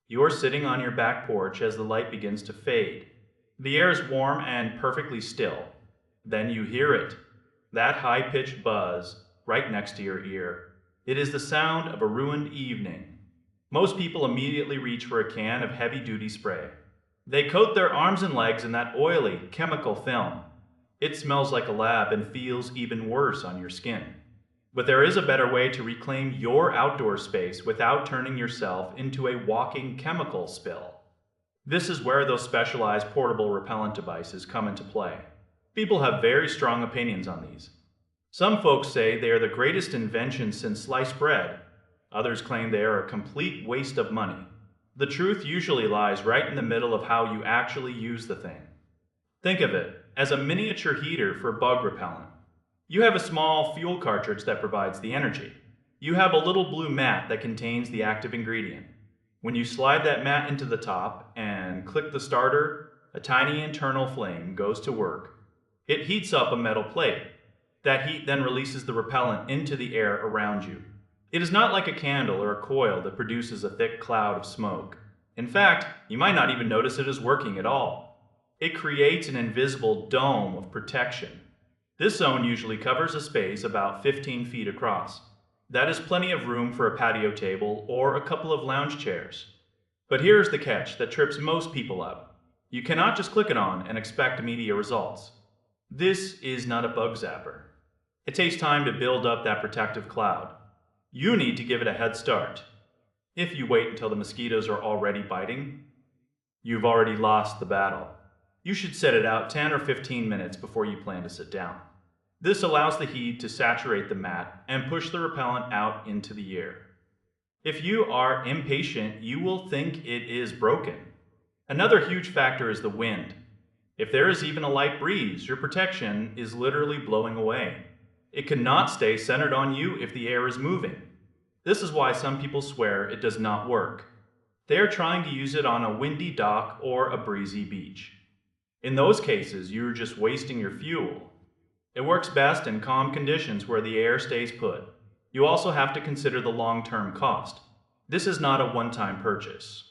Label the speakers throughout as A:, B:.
A: You're sitting on your back porch as the light begins to fade. The air is warm and perfectly still. Then you hear it, that high pitched buzz right next to your ear. It is the sound of a ruined evening. Most people immediately reach for a can of heavy duty spray. They coat their arms and legs in that oily, chemical film. It smells like a lab and feels even worse on your skin. But there is a better way to reclaim your outdoor space without turning yourself into a walking chemical spill. This is where those specialized portable repellent devices come into play. People have very strong opinions on these. Some folks say they are the greatest invention since sliced bread. Others claim they are a complete waste of money. The truth usually lies right in the middle of how you actually use the thing. Think of it as a miniature heater for bug repellent. You have a small fuel cartridge that provides the energy. You have a little blue mat that contains the active ingredient. When you slide that mat into the top and click the starter, a tiny internal flame goes to work. It heats up a metal plate. That heat then releases the repellent into the air around you. It is not like a candle or a coil that produces a thick cloud of smoke. In fact, you might not even notice it is working at all. It creates an invisible dome of protection. This zone usually covers a space about 15 feet across. That is plenty of room for a patio table or a couple of lounge chairs. But here's the catch that trips most people up. You cannot just click it on and expect immediate results. This is not a bug zapper. It takes time to build up that protective cloud. You need to give it a head start. If you wait until the mosquitoes are already biting, you've already lost the battle. You should set it out 10 or 15 minutes before you plan to sit down. This allows the heat to saturate the mat and push the repellent out into the air. If you are impatient, you will think it is broken. Another huge factor is the wind. If there is even a light breeze, your protection is literally blowing away. It cannot stay centered on you if the air is moving. This is why some people swear it does not work. They are trying to use it on a windy dock or a breezy beach. In those cases, you're just wasting your fuel. It works best in calm conditions where the air stays put. You also have to consider the long-term cost. This is not a one-time purchase.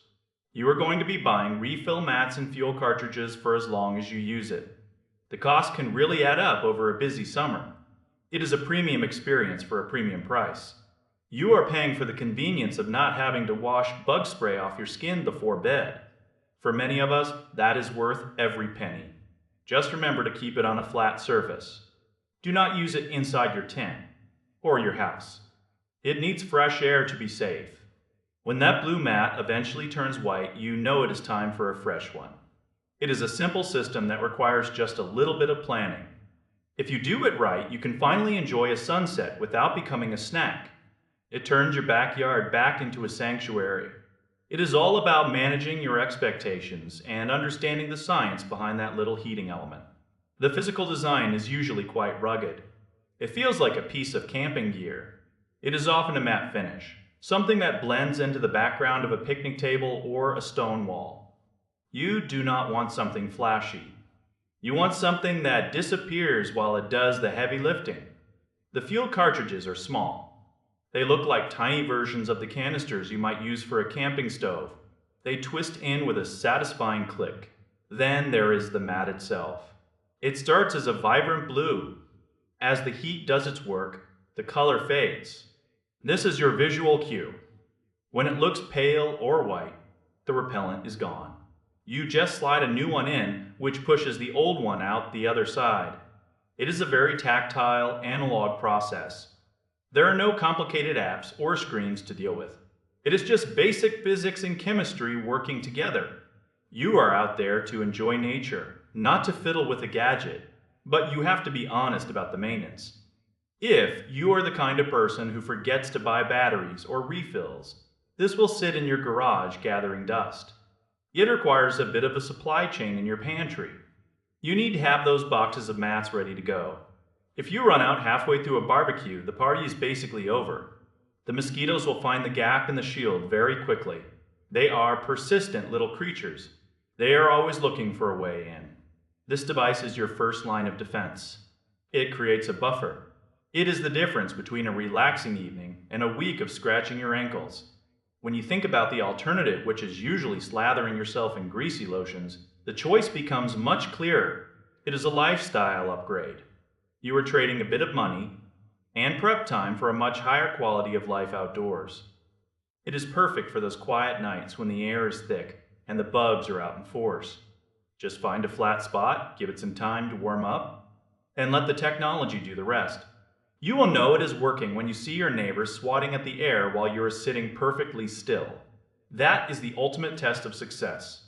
A: You are going to be buying refill mats and fuel cartridges for as long as you use it. The cost can really add up over a busy summer. It is a premium experience for a premium price. You are paying for the convenience of not having to wash bug spray off your skin before bed. For many of us, that is worth every penny. Just remember to keep it on a flat surface. Do not use it inside your tent or your house. It needs fresh air to be safe. When that blue mat eventually turns white, you know it is time for a fresh one. It is a simple system that requires just a little bit of planning. If you do it right, you can finally enjoy a sunset without becoming a snack. It turns your backyard back into a sanctuary. It is all about managing your expectations and understanding the science behind that little heating element. The physical design is usually quite rugged. It feels like a piece of camping gear. It is often a matte finish, something that blends into the background of a picnic table or a stone wall. You do not want something flashy. You want something that disappears while it does the heavy lifting. The fuel cartridges are small. They look like tiny versions of the canisters you might use for a camping stove. They twist in with a satisfying click. Then there is the mat itself. It starts as a vibrant blue. As the heat does its work, the color fades. This is your visual cue. When it looks pale or white, the repellent is gone. You just slide a new one in, which pushes the old one out the other side. It is a very tactile, analog process. There are no complicated apps or screens to deal with. It is just basic physics and chemistry working together. You are out there to enjoy nature, not to fiddle with a gadget, but you have to be honest about the maintenance. If you are the kind of person who forgets to buy batteries or refills, this will sit in your garage gathering dust. It requires a bit of a supply chain in your pantry. You need to have those boxes of mats ready to go. If you run out halfway through a barbecue, the party is basically over. The mosquitoes will find the gap in the shield very quickly. They are persistent little creatures. They are always looking for a way in. This device is your first line of defense. It creates a buffer. It is the difference between a relaxing evening and a week of scratching your ankles. When you think about the alternative, which is usually slathering yourself in greasy lotions, the choice becomes much clearer. It is a lifestyle upgrade. You are trading a bit of money and prep time for a much higher quality of life outdoors. It is perfect for those quiet nights when the air is thick and the bugs are out in force. Just find a flat spot, give it some time to warm up, and let the technology do the rest. You will know it is working when you see your neighbor swatting at the air while you are sitting perfectly still. That is the ultimate test of success.